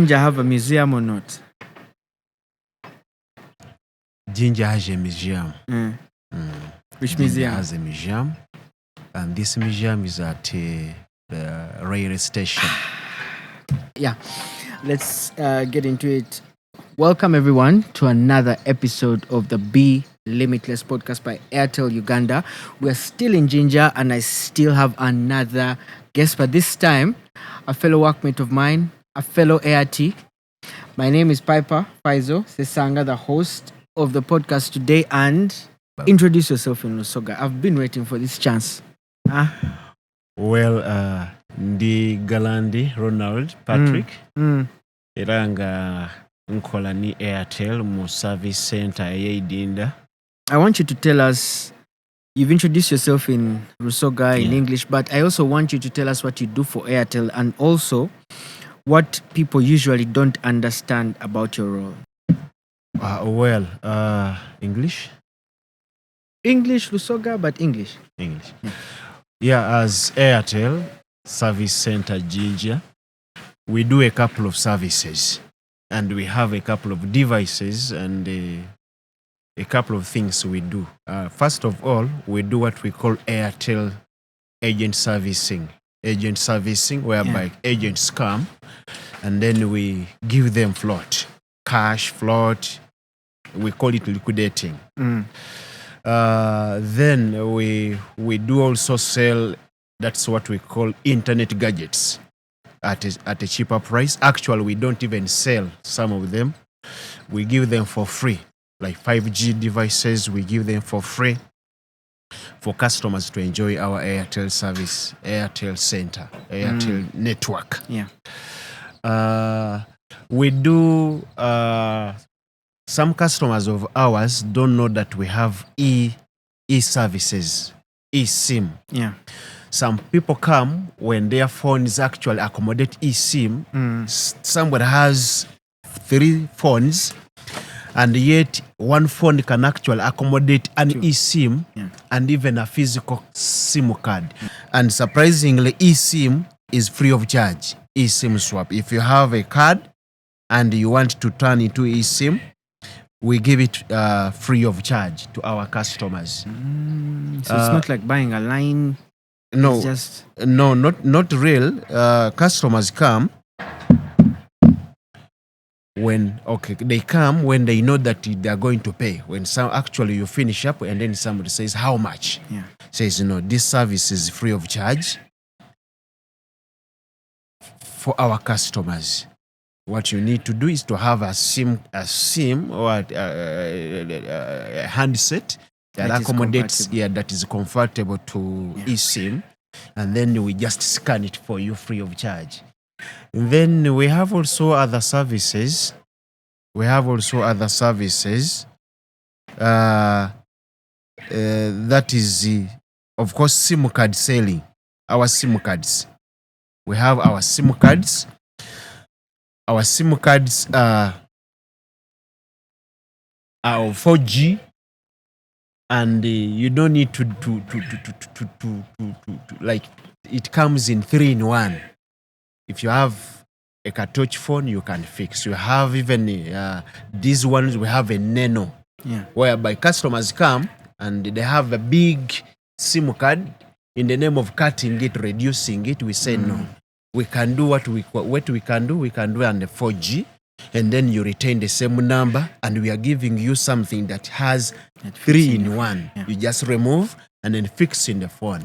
Jinja have a museum or not? Jinja has a museum. Which Jinja museum? has a museum, and this museum is at the railway station. Yeah, let's get into it. Welcome everyone to another episode of the Be-Limitless podcast by Airtel Uganda. We're still in Jinja and I still have another guest, but this time a fellow workmate of mine, a fellow ART. My name is Piper Faizo Sesanga, the host of the podcast today, and introduce yourself in Lusoga. I've been waiting for this chance. Well, ndi Galandi Ronald Patrick. Iranga nkola ni Airtel mu service center Jinja. I want you to tell us, you've introduced yourself in Rusoga in English, but I also want you to tell us what you do for Airtel and also what people usually don't understand about your role. English? English, Rusoga, but English. English. Yeah, as Airtel Service Center Jinja, we do a couple of services and we have a couple of devices and a couple of things we do. First of all, we do what we call Airtel agent servicing. Agent servicing, whereby agents come and then we give them float, cash, float. We call it liquidating. Then we do also sell, that's what we call internet gadgets at a cheaper price. Actually, we don't even sell some of them. We give them for free. Like 5G devices, we give them for free for customers to enjoy our Airtel service, Airtel Center, Airtel network. We do, some customers of ours don't know that we have e-services, eSIM. Some people come when their phones actually accommodate eSIM. Somebody has 3 phones, and yet one phone can actually accommodate an eSIM and even a physical SIM card. And surprisingly, eSIM is free of charge. eSIM swap. If you have a card and you want to turn into eSIM, we give it free of charge to our customers. So it's not like buying a line. No, not real. Customers come they come when they know that they are going to pay. When actually you finish up and then somebody says how much? Says this service is free of charge for our customers. What you need to do is to have a SIM or a handset that accommodates, that is comfortable to eSIM, and then we just scan it for you free of charge. And then we have also other services. That is, of course, SIM card selling. Our SIM cards. We have our SIM cards. Our SIM cards are 4G, and you don't need to like, it comes in 3-in-1. If you have a cartouche phone, you can fix. You have even these ones. We have a nano, whereby customers come and they have a big SIM card. In the name of cutting it, reducing it, we say no. We can do what we can do. We can do on the 4G, and then you retain the same number, and we are giving you something that has 3-in-1. You just remove and then fix in the phone.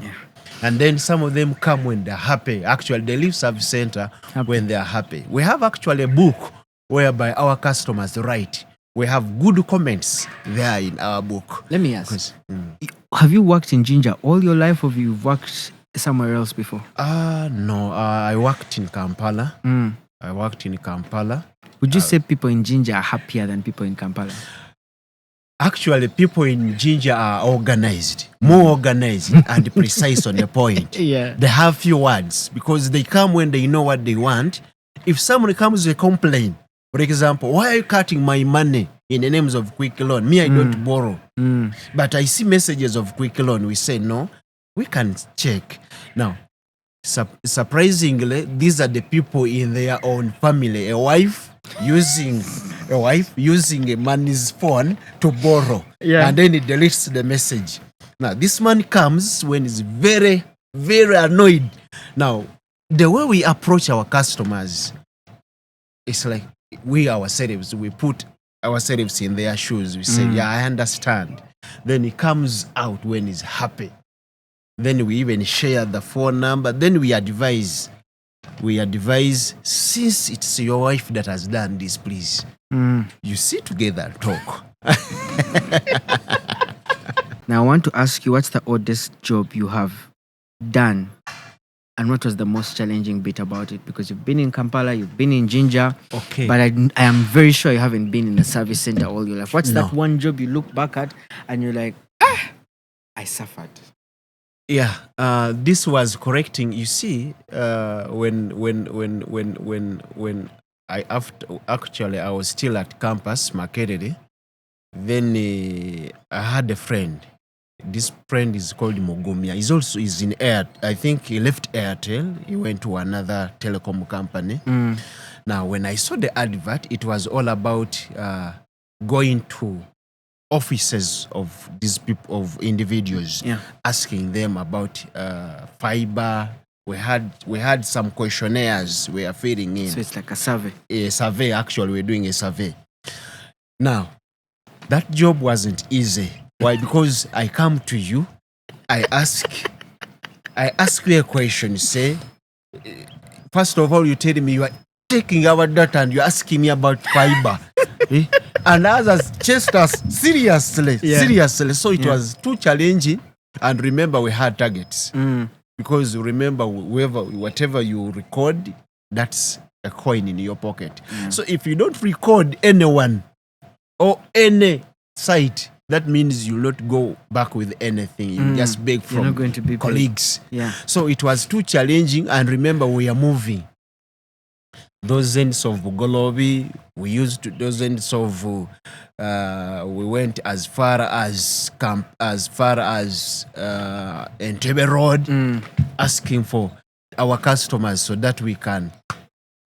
And then some of them come when they're happy. Actually, they leave service center when they're happy. We have actually a book whereby our customers write. We have good comments there in our book. Let me ask, have you worked in Jinja all your life, or have you worked somewhere else before? No, I worked in Kampala. Would you say people in Jinja are happier than people in Kampala? Actually, people in Jinja are organized, more organized and precise on the point. They have few words because they come when they know what they want. If someone comes with a complaint, for example, why are you cutting my money in the names of quick loan? Me, I don't borrow. But I see messages of quick loan. We say, no, we can check. Now, surprisingly, these are the people in their own family. A wife using a man's phone to borrow, and then he deletes the message. Now this man comes when he's very, very annoyed. Now the way we approach our customers, it's like we put ourselves in their shoes. We say, yeah, I understand. Then he comes out when he's happy. Then we even share the phone number. Then we advise, since it's your wife that has done this, please, you sit together and talk. Now, I want to ask you, what's the oddest job you have done? And what was the most challenging bit about it? Because you've been in Kampala, you've been in Jinja, okay, but I am very sure you haven't been in a service center all your life. What's that one job you look back at and you're like, I suffered? Yeah, this was correcting. You see, when I I was still at campus, Makerere. Then I had a friend. This friend is called Mogomia. He's in Air. I think he left Airtel. He went to another telecom company. Now, when I saw the advert, it was all about going to offices of these people, of individuals, asking them about fiber. We had some questionnaires we are filling in. So it's like a survey. A survey, actually, we're doing a survey. Now, that job wasn't easy. Why? Because I come to you, I ask you a question. Say, first of all, you tell me you are taking our data and you're asking me about fiber. And others chased us seriously. So it was too challenging. And remember, we had targets. Because remember, whatever you record, that's a coin in your pocket. So if you don't record anyone or any site, that means you'll not go back with anything. You just beg from colleagues. So it was too challenging. And remember, we are moving. Those ends of Bugolobi, we used to, those ends of, we went as far as Entebbe Road, asking for our customers so that we can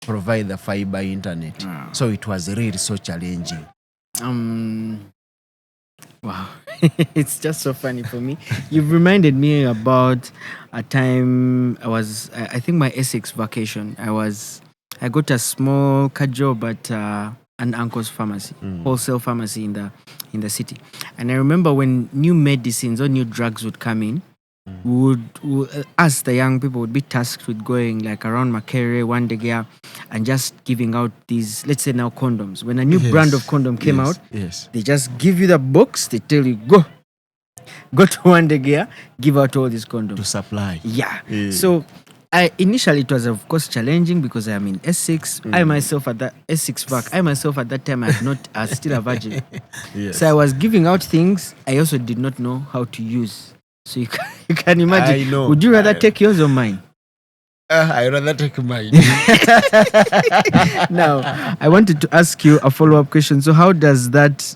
provide the fiber internet. So it was really so challenging. Wow. It's just so funny for me. You've reminded me about a time I think my Essex vacation, I got a small job at an uncle's pharmacy, wholesale pharmacy in the city. And I remember when new medicines or new drugs would come in, us, the young people, would be tasked with going like around Makerere, Wandegea, and just giving out these, let's say now, condoms. When a new brand of condom came out, they just give you the box, they tell you, go to Wandegea, give out all these condoms. To supply. So initially it was of course challenging because I am in Essex. I myself at that time I was still a virgin. So I was giving out things I also did not know how to use. So you can imagine. I know. Would you rather take yours or mine? I'd rather take mine. Now, I wanted to ask you a follow-up question. So how does that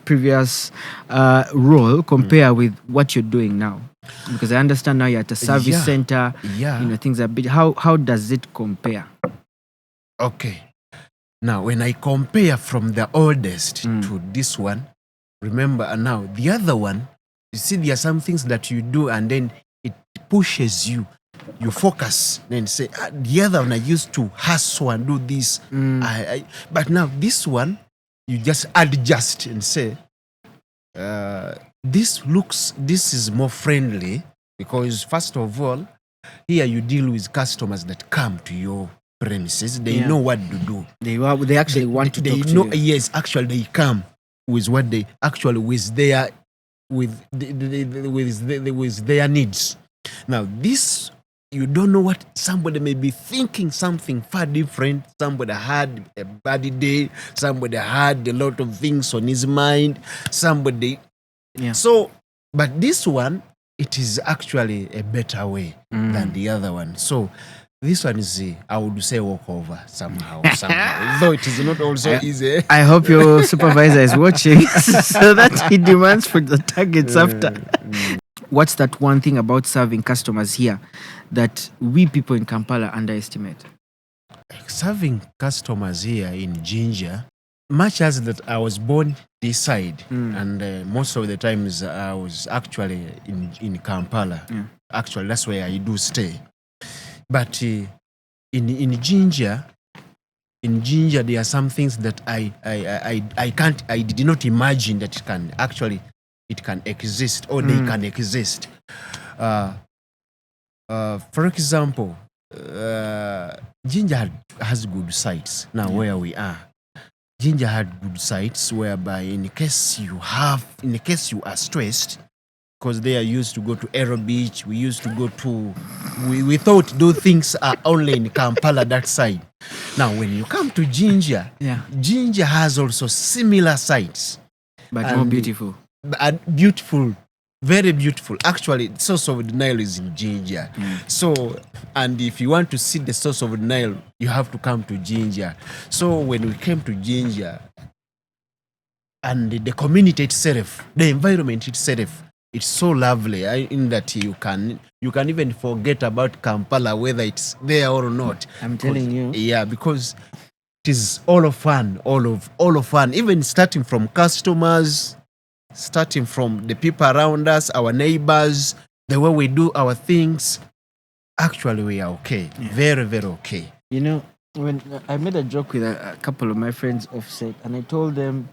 previous role compare with what you're doing now? Because I understand now you're at a service center. Things are bit. How does it compare? Okay. Now, when I compare from the oldest to this one, remember now the other one. You see, there are some things that you do and then it pushes you. You focus, then say, the other one I used to hustle and do this. But now this one, you just adjust and say, this is more friendly because first of all, here you deal with customers that come to your premises. They know what to do. They actually want to talk to you. Yes, actually they come with what they actually with their needs. Now this, you don't know what somebody may be thinking, something far different. Somebody had a bad day. Somebody had a lot of things on his mind. So, but this one, it is actually a better way than the other one. So this one is, I would say, walkover somehow. Though it is not also easy. I hope your supervisor is watching so that he demands for the targets after. What's that one thing about serving customers here that we people in Kampala underestimate? Serving customers here in Jinja, much as that I was born this side, and most of the times I was actually in Kampala. Actually, that's where I do stay. But in Jinja, there are some things that I did not imagine that it can exist or they can exist. For example, Jinja has good sites now where we are. Jinja had good sites whereby in case you are stressed, because they are used to go to Aero Beach, we used to go to, we thought those things are only in Kampala, that side. Now, when you come to Jinja, Jinja has also similar sites. But more beautiful. Beautiful, very beautiful. Actually, the source of the Nile is in Jinja. So, and if you want to see the source of the Nile, you have to come to Jinja. So when we came to Jinja, and the community itself, the environment itself, it's so lovely in that you can even forget about Kampala, whether it's there or not. I'm telling you. Yeah, because it is all of fun, all of fun. Even starting from customers, starting from the people around us, our neighbors, the way we do our things. Actually, we are okay. Very, very okay. You know, when I made a joke with a couple of my friends offset, and I told them,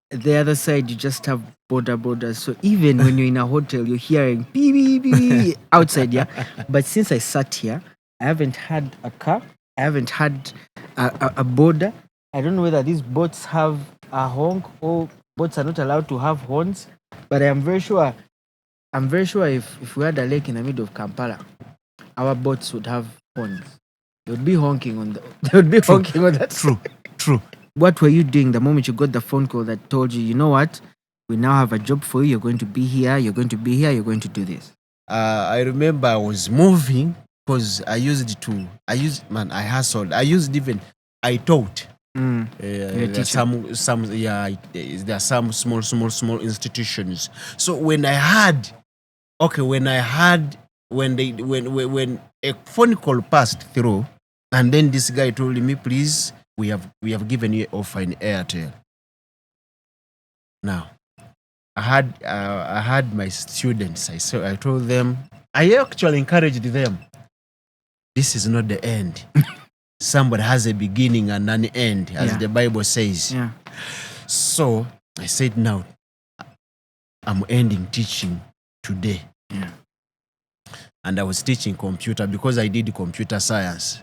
the other side, you just have borders. So even when you're in a hotel, you're hearing beep, beep, beep, outside, But since I sat here, I haven't had a car. I haven't had a border. I don't know whether these boats have a honk or boats are not allowed to have horns. But I'm very sure if we had a lake in the middle of Kampala, our boats would have horns. They would be honking on that. True. What were you doing the moment you got the phone call that told you, you know what, we now have a job for you, you're going to be here, you're going to do this? I remember I was moving because I hustled. I taught. There are some small institutions. So when a phone call passed through, and then this guy told me, please, we have given you an offer in Airtel. Now, I had my students. I told them, I actually encouraged them. This is not the end. Somebody has a beginning and an end, as the Bible says. So I said, now I'm ending teaching today. And I was teaching computer because I did computer science.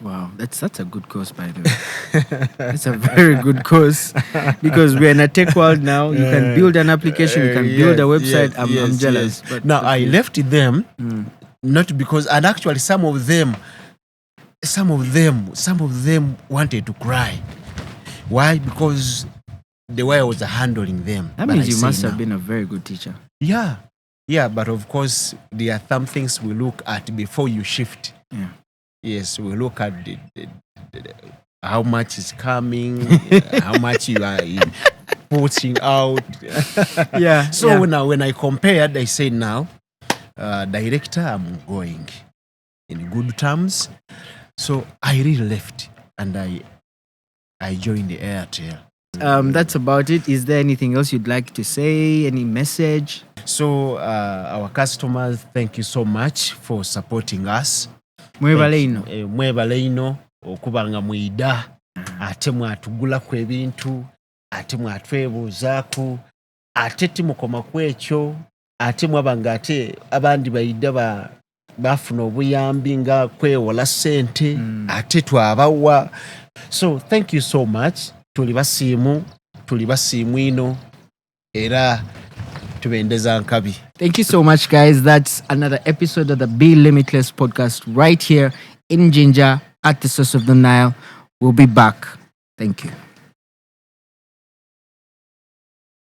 Wow, that's a good course, by the way. It's a very good course because we're in a tech world now. You can build an application, you can build a website. I'm jealous. But now I left them not because, and actually some of them wanted to cry. Why? Because the way I was handling them. That means you must have been a very good teacher. Yeah, but of course there are some things we look at before you shift. Yes, we look at how much is coming, how much you are putting out. So when I compared, I said now, director, I'm going in good terms. So I really left and I joined the Airtel. That's about it. Is there anything else you'd like to say? Any message? So our customers, thank you so much for supporting us. Mwebale ino okubanga mwida ate mwatugulako ebintu ate mwatwebuuzaako ate timukoma kwekyo ate mwabanga ate abandi bayida bafuna obuyambi nga kwewola ssente ate twabawa. So thank you so much. Tuli basiimu ino era tubendeza nkabi. Thank you so much, guys. That's another episode of the Be-Limitless podcast right here in Jinja at the source of the Nile. We'll be back. Thank you.